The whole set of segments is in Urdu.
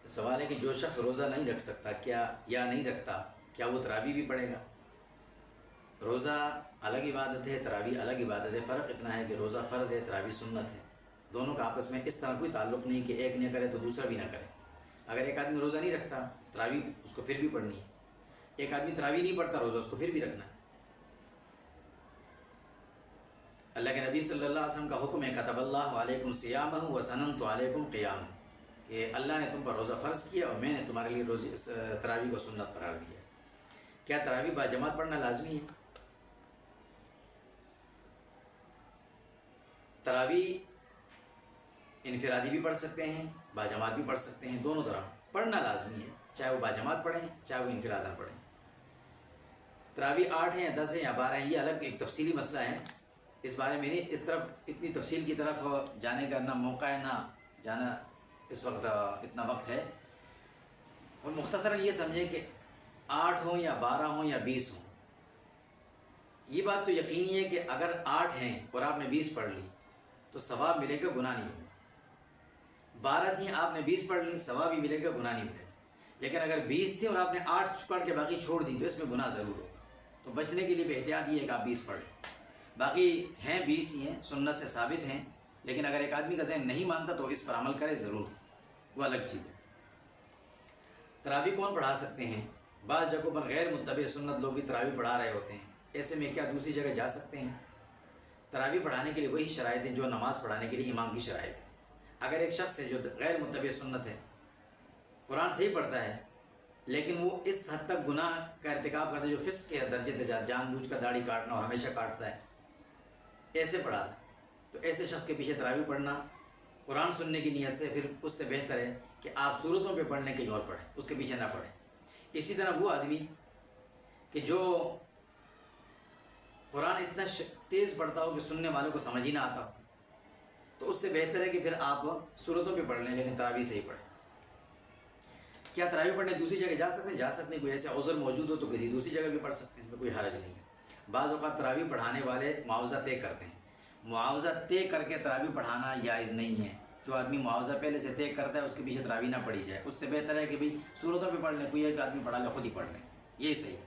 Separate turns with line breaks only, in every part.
سوال ہے کہ جو شخص روزہ نہیں رکھ سکتا کیا یا نہیں رکھتا کیا وہ تراویح بھی پڑھے گا؟ روزہ الگ عبادت ہے، تراویح الگ عبادت ہے۔ فرق اتنا ہے کہ روزہ فرض ہے، تراویح سنت ہے۔ دونوں کا آپس میں اس طرح کوئی تعلق نہیں کہ ایک نہ کرے تو دوسرا بھی نہ کرے۔ اگر ایک آدمی روزہ نہیں رکھتا تراویح اس کو پھر بھی پڑھنی ہے، ایک آدمی تراویح نہیں پڑھتا روزہ اس کو پھر بھی رکھنا ہے۔ اللہ کے نبی صلی اللہ علیہ وسلم کا حکم ہے کتب اللہ علیکم صیامہ وسننت علیکم قیامہ، کہ اللہ نے تم پر روزہ فرض کیا اور میں نے تمہارے لیے تراویح کو سنت قرار دیا۔ کیا تراویح باجماعت پڑھنا لازمی ہے؟ تراویح انفرادی بھی پڑھ سکتے ہیں، باجماعت بھی پڑھ سکتے ہیں، دونوں طرح پڑھنا لازمی ہے، چاہے وہ باجماعت پڑھیں چاہے وہ انفراداً پڑھیں۔ تراویح 8 ہیں یا 10 ہیں یا 12 ہیں، یہ الگ ایک تفصیلی مسئلہ ہے، اس بارے میں نہیں اس طرف اتنی تفصیل کی طرف جانے کا نہ موقع ہے نہ جانا اس وقت اتنا وقت ہے۔ اور مختصراً یہ سمجھیں کہ 8 ہوں یا 12 ہوں یا 20 ہوں، یہ بات تو یقینی ہے کہ اگر 8 ہیں اور آپ نے 20 پڑھ لی تو ثواب ملے گا، گناہ نہیں ہوگا۔ 12 تھیں آپ نے 20 پڑھ لی، ثواب بھی ملے گا، گناہ نہیں ملے گا۔ لیکن اگر 20 تھیں اور آپ نے 8 پڑھ کے باقی چھوڑ دی تو اس میں گناہ ضرور ہوگا۔ تو بچنے کے لیے بھی احتیاط یہ ہے کہ آپ 20 پڑھ لیں۔ باقی ہیں 20 ہی ہیں، سنت سے ثابت ہیں، لیکن اگر ایک آدمی کا ذہن نہیں مانتا تو اس پر عمل کرے ضرور، وہ الگ چیز ہے۔ تراویح کون پڑھا سکتے ہیں؟ بعض جگہوں پر غیر متبع سنت لوگ بھی تراویح پڑھا رہے ہوتے ہیں، ایسے میں کیا دوسری جگہ جا سکتے ہیں؟ تراویح پڑھانے کے لیے وہی شرائط ہیں جو نماز پڑھانے کے لیے امام کی شرائط ہے۔ اگر ایک شخص ہے جو غیر متبع سنت ہے، قرآن صحیح پڑھتا ہے لیکن وہ اس حد تک گناہ کا ارتکاب کرتا ہے جو فسق کے درجے تھے، جان بوجھ کر داڑھی کاٹنا اور ہمیشہ کاٹتا ہے، ایسے پڑھا ہے تو ایسے شخص کے پیچھے تراویح پڑھنا قرآن سننے کی نیت سے پھر اس سے بہتر ہے کہ آپ صورتوں پہ پڑھنے کہیں اور پڑھیں، اس کے پیچھے نہ پڑھیں۔ اسی طرح وہ آدمی کہ جو قرآن اتنا تیز پڑھتا ہو کہ سننے والوں کو سمجھ ہی نہ آتا ہو، تو اس سے بہتر ہے کہ پھر آپ صورتوں پہ پڑھ لیں لیکن تراویح سے ہی پڑھیں۔ کیا تراویح پڑھنے دوسری جگہ جا سکتے ہیں؟ جا سکتے ہیں، کوئی ایسا عذر موجود ہو تو کسی دوسری جگہ بھی پڑھ سکتے ہیں، اس میں کوئی حرج نہیں ہے۔ بعض اوقات تراویح پڑھانے والے معاوضہ طے کرتے ہیں، معاوضہ طے کر کے تراویح پڑھانا جائز نہیں ہے۔ جو آدمی معاوضہ پہلے سے طے کرتا ہے اس کے پیچھے تراویح نہ پڑھی جائے، اس سے بہتر ہے کہ بھئی صورتوں پہ پڑھ لیں، کوئی ایک آدمی پڑھا لے، خود ہی پڑھ لیں، یہی صحیح ہے۔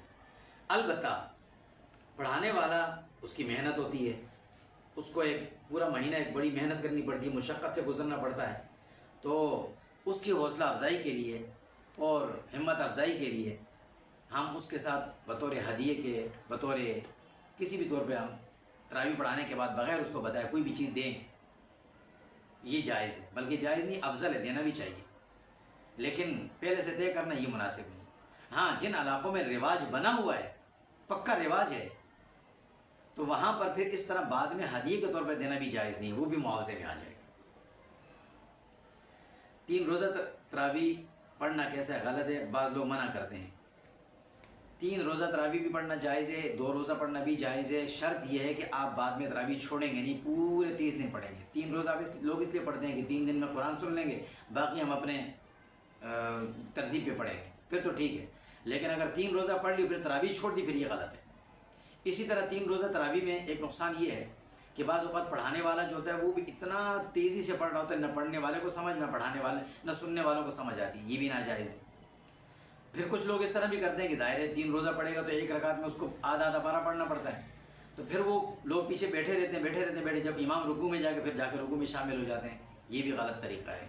البتہ پڑھانے والا اس کی محنت ہوتی ہے، اس کو ایک پورا مہینہ ایک بڑی محنت کرنی پڑتی ہے، مشقت سے گزرنا پڑتا ہے، تو اس کی حوصلہ افزائی کے لیے اور ہمت افزائی کے لیے ہم اس کے ساتھ بطور ہدیے کے، بطور کسی بھی طور پہ ہم تراویح پڑھانے کے بعد بغیر اس کو بتائے کوئی بھی چیز دیں، یہ جائز ہے، بلکہ جائز نہیں افضل ہے، دینا بھی چاہیے، لیکن پہلے سے طے کرنا یہ مناسب نہیں۔ ہاں جن علاقوں میں رواج بنا ہوا ہے، پکا رواج ہے، تو وہاں پر پھر اس طرح بعد میں ہدیے کے طور پر دینا بھی جائز نہیں، وہ بھی معاوضے میں آ جائے گا۔ 3 روزہ تراویح پڑھنا کیسا ہے؟ غلط ہے، بعض لوگ منع کرتے ہیں۔ 3 روزہ تراویح بھی پڑھنا جائز ہے، 2 روزہ پڑھنا بھی جائز ہے، شرط یہ ہے کہ آپ بعد میں تراویح چھوڑیں گے نہیں، پورے 30 دن پڑھیں گے۔ 3 روزہ لوگ اس لیے پڑھتے ہیں کہ 3 دن میں قرآن سن لیں گے، باقی ہم اپنے ترتیب پہ پڑھیں گے، پھر تو ٹھیک ہے، لیکن اگر 3 روزہ پڑھ لی پھر تراویح چھوڑ دی پھر یہ غلط ہے۔ اسی طرح 3 روزہ تراویح میں ایک نقصان یہ ہے کہ بعض اوقات پڑھانے والا جو ہوتا ہے وہ بھی اتنا تیزی سے پڑھ رہا ہوتا ہے، نہ پڑھنے والے کو سمجھ، نہ پڑھانے والے، نہ سننے والوں کو سمجھ آتی، یہ بھی ناجائز ہے۔ پھر کچھ لوگ اس طرح بھی کرتے ہیں کہ ظاہر ہے 3 روزہ پڑھے گا تو ایک رکعت میں اس کو آدھا پارہ پڑھنا پڑتا ہے، تو پھر وہ لوگ پیچھے بیٹھے رہتے ہیں، جب امام رکوع میں جا کے پھر جا کے رکوع میں شامل ہو جاتے ہیں، یہ بھی غلط طریقہ ہے۔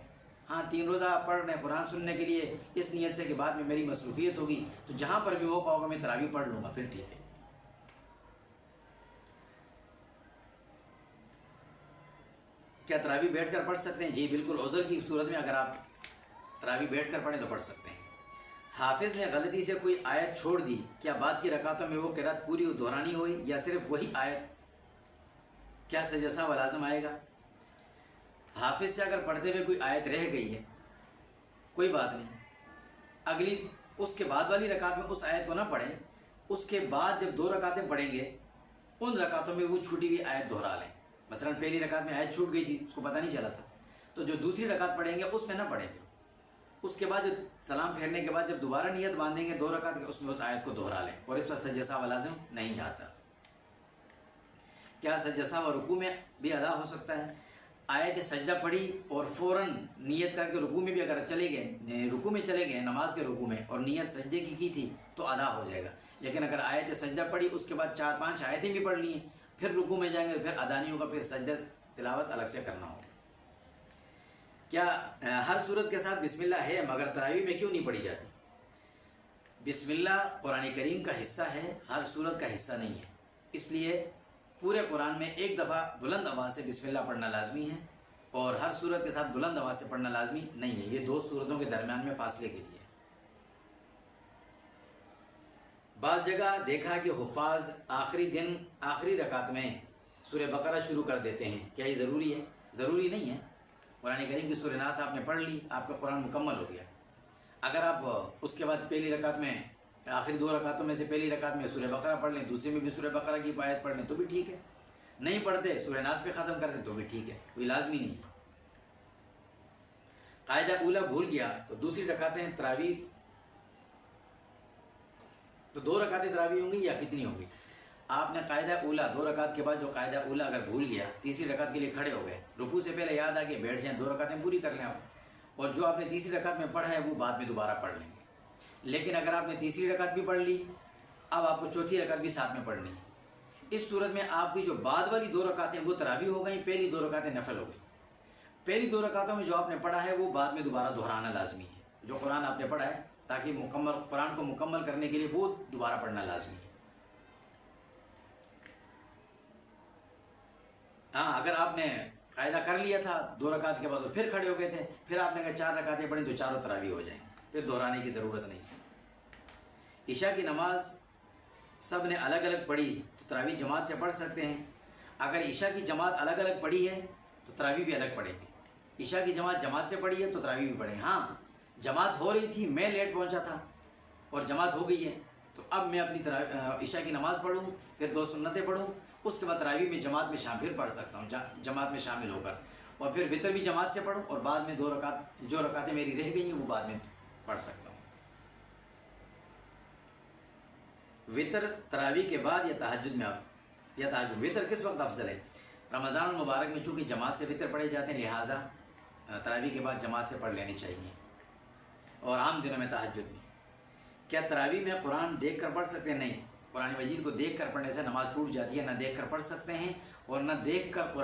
ہاں 3 روزہ آپ پڑھ رہے ہیں قرآن سننے کے لیے اس نیت سے کہ بعد میں میری مصروفیت ہوگی تو جہاں پر بھی موقع ہوگا میں تراویح پڑھ لوں گا، پھر ٹھیک ہے۔ کیا تراویح بیٹھ کر پڑھ سکتے ہیں؟ جی بالکل، عذر کی صورت میں اگر آپ تراویح بیٹھ کر پڑھیں تو پڑھ سکتے ہیں۔ حافظ نے غلطی سے کوئی آیت چھوڑ دی، کیا بعد کی رکعتوں میں وہ قرأت پوری دہرانی ہوئی یا صرف وہی آیت؟ کیا سجدہ سہو لازم آئے گا؟ حافظ سے اگر پڑھتے ہوئے کوئی آیت رہ گئی ہے کوئی بات نہیں، اگلی اس کے بعد والی رکعت میں اس آیت کو نہ پڑھیں، اس کے بعد جب 2 رکعتیں پڑھیں گے ان رکعتوں میں وہ چھوٹی ہوئی آیت دہرا لیں۔ مثلا پہلی رکعت میں آیت چھوٹ گئی تھی، اس کو پتہ نہیں چلا تھا، تو جو دوسری رکعت پڑھیں گے اس میں نہ پڑھیں گے، اس کے بعد جو سلام پھیرنے کے بعد جب دوبارہ نیت باندھیں گے 2 رکعت کی، اس میں اس آیت کو دہرا لیں، اور اس پر سجدہ سہو لازم نہیں آتا۔ کیا سجدہ سہو رکوع میں بھی ادا ہو سکتا ہے؟ آیت سجدہ پڑھی اور فوراً نیت کر کے رکوع میں بھی اگر چلے گئے، رکوع میں چلے گئے نماز کے رکوع میں، اور نیت سجدے کی تھی تو ادا ہو جائے گا. لیکن اگر آیت سجدہ پڑھی اس کے بعد 4-5 آیتیں بھی پڑھ لی ہیں، پھر رکوع میں جائیں گے تو پھر ادا نہیں ہوگا، پھر سجدہ تلاوت الگ سے کرنا ہوگا. کیا ہر صورت کے ساتھ بسم اللہ ہے مگر تراویح میں کیوں نہیں پڑھی جاتی؟ بسم اللہ قرآن کریم کا حصہ ہے، ہر صورت کا حصہ نہیں ہے. اس لیے پورے قرآن میں ایک دفعہ بلند آواز سے بسم اللہ پڑھنا لازمی ہے، اور ہر صورت کے ساتھ بلند آواز سے پڑھنا لازمی نہیں ہے. یہ 2 صورتوں کے درمیان میں فاصلے کے لیے. بعض جگہ دیکھا کہ حفاظ آخری دن آخری رکعت میں سورہ بقرہ شروع کر دیتے ہیں. کیا یہ ضروری ہے؟ ضروری نہیں ہے. قرآن کریم کی سورہ ناس آپ نے پڑھ لی، آپ کا قرآن مکمل ہو گیا. اگر آپ اس کے بعد پہلی رکعت میں، آخری 2 رکعتوں میں سے پہلی رکعت میں سورہ بقرہ پڑھ لیں، دوسری میں بھی سورہ بقرہ کی آیت پڑھ لیں تو بھی ٹھیک ہے. نہیں پڑھتے سورہ ناس پہ ختم کرتے تو بھی ٹھیک ہے، کوئی لازمی نہیں. قاعدہ اولا بھول گیا تو دوسری رکعتیں تراویح، تو 2 رکعتیں تراویح ہوں گی یا کتنی ہوں گی؟ آپ نے قاعدہ اولا 2 رکعت کے بعد جو قاعدہ اولا اگر بھول گیا، تیسری رکعت کے لیے کھڑے ہو گئے، رکوع سے پہلے یاد آ کے بیٹھ جائیں، 2 رکعتیں پوری کر لیں آپ، اور جو آپ نے تیسری رکعت میں پڑھا ہے وہ بعد میں دوبارہ پڑھ لیں گے. لیکن اگر آپ نے تیسری رکعت بھی پڑھ لی، اب آپ کو چوتھی رکعت بھی ساتھ میں پڑھنی ہے. اس صورت میں آپ کی جو بعد والی 2 رکعتیں وہ تراویح ہو گئیں، پہلی 2 رکعتیں نفل ہو گئیں. پہلی 2 رکعتوں میں جو آپ نے پڑھا ہے وہ بعد میں دوبارہ دہرانا لازمی ہے. جو قرآن آپ نے پڑھا ہے، تاکہ قرآن کو مکمل کرنے کے لیے وہ دوبارہ پڑھنا لازمی ہے. ہاں، اگر آپ نے قاعدہ کر لیا تھا 2 رکعت کے بعد اور پھر کھڑے ہو گئے تھے، پھر آپ نے کہا 4 رکعتیں پڑھیں تو چاروں تراویح ہو جائیں، پھر دہرانے کی ضرورت نہیں. عشاء کی نماز سب نے الگ الگ پڑھی تو تراویح جماعت سے پڑھ سکتے ہیں. اگر عشاء کی جماعت الگ الگ پڑھی ہے تو تراویح بھی الگ پڑھیں گے. عشاء کی جماعت جماعت سے پڑھی ہے تو تراویح بھی پڑھیں. ہاں، جماعت ہو رہی تھی، میں لیٹ پہنچا تھا اور جماعت ہو گئی ہے، تو اب میں اپنی عشاء کی نماز پڑھوں، پھر 2 سنتیں پڑھوں، اس کے بعد تراویح میں جماعت میں پھر پڑھ سکتا ہوں جماعت میں شامل ہو کر، اور پھر وطر بھی جماعت سے پڑھوں، اور بعد میں 2 رکعت جو رکعتیں میری رہ گئی ہیں وہ بعد میں پڑھ سکتا ہوں. وطر تراویح کے بعد یا تہجد میں؟ وطر کس وقت افضل ہے؟ رمضان المبارک میں چونکہ جماعت سے وطر پڑھے جاتے ہیں، لہٰذا تراویح کے بعد جماعت سے پڑھ لینی چاہیے، اور عام دنوں میں تہجد میں. کیا تراویح میں قرآن دیکھ کر پڑھ سکتے ہیں؟ نہیں، قرآن مجید کو دیکھ کر پڑھنے سے نماز ٹوٹ جاتی ہے. نہ دیکھ کر پڑھ سکتے ہیں اور نہ دیکھ کر قرآن